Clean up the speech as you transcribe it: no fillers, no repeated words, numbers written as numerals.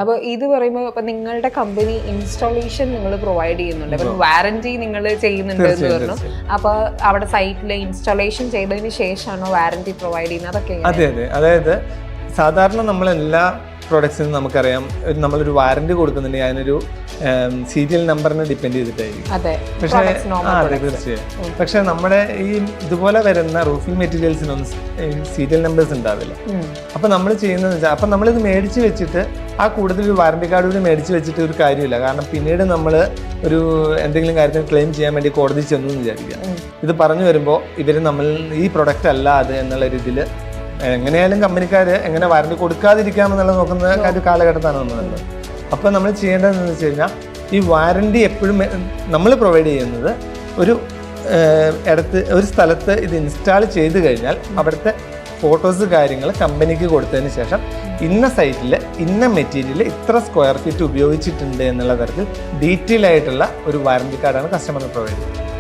അപ്പോൾ ഇത് പറയുമ്പോൾ ഇപ്പൊ നിങ്ങളുടെ കമ്പനി ഇൻസ്റ്റാളേഷൻ നിങ്ങൾ പ്രൊവൈഡ് ചെയ്യുന്നുണ്ട്, അപ്പൊ വാറന്റി നിങ്ങൾ ചെയ്യുന്നുണ്ട് എന്ന് പറഞ്ഞു. അപ്പൊ അവിടെ സൈറ്റിൽ ഇൻസ്റ്റാളേഷൻ ചെയ്തതിന് ശേഷമാണോ വാറന്റി പ്രൊവൈഡ് ചെയ്യുന്നത്? അതൊക്കെ അതെ അതെ, അതായത് സാധാരണ നമ്മളെല്ലാ പ്രോഡക്ട്സിനും നമുക്കറിയാം നമ്മളൊരു വാറന്റി കൊടുക്കുന്നുണ്ടെങ്കിൽ അതിനൊരു സീരിയൽ നമ്പറിനെ ഡിപ്പെൻഡ് ചെയ്തിട്ടായിരിക്കും. അതെ, തീർച്ചയായും. പക്ഷെ നമ്മുടെ ഈ ഇതുപോലെ വരുന്ന റൂഫിംഗ് മെറ്റീരിയൽസിനൊന്നും സീരിയൽ നമ്പേഴ്സ് ഉണ്ടാവില്ല. അപ്പൊ നമ്മൾ ചെയ്യുന്നത് വെച്ചാൽ അപ്പൊ നമ്മളിത് മേടിച്ച് വെച്ചിട്ട് ആ കൂടുതൽ ഒരു വാറന്റി കാർഡ് കൂടി മേടിച്ച് വെച്ചിട്ട് ഒരു കാര്യമില്ല. കാരണം പിന്നീട് നമ്മൾ ഒരു എന്തെങ്കിലും കാര്യത്തിന് ക്ലെയിം ചെയ്യാൻ വേണ്ടി കോടതി ചെന്നു എന്ന് വിചാരിക്കുക. ഇത് പറഞ്ഞു വരുമ്പോൾ ഇവർ നമ്മൾ ഈ പ്രൊഡക്റ്റ് അല്ല അത് എന്നുള്ള രീതിയിൽ എങ്ങനെയായാലും കമ്പനിക്കാർ എങ്ങനെ വാറന്റി കൊടുക്കാതിരിക്കാമെന്നുള്ള നോക്കുന്ന ഒരു കാലഘട്ടത്താണ് വന്നത്. അപ്പോൾ നമ്മൾ ചെയ്യേണ്ടതെന്ന് വെച്ച് കഴിഞ്ഞാൽ ഈ വാറന്റി എപ്പോഴും നമ്മൾ പ്രൊവൈഡ് ചെയ്യുന്നത് ഒരു സ്ഥലത്ത് ഇത് ഇൻസ്റ്റാൾ ചെയ്ത് കഴിഞ്ഞാൽ അവിടുത്തെ ഫോട്ടോസ് കാര്യങ്ങൾ കമ്പനിക്ക് കൊടുത്തതിന് ശേഷം ഇന്ന സൈറ്റിൽ ഇന്ന മെറ്റീരിയൽ ഇത്ര സ്ക്വയർ ഫീറ്റ് ഉപയോഗിച്ചിട്ടുണ്ട് എന്നുള്ള തരത്തിൽ ഡീറ്റെയിൽ ആയിട്ടുള്ള ഒരു വാറന്റി കാർഡാണ് കസ്റ്റമറിന് പ്രൊവൈഡ് ചെയ്യുന്നത്.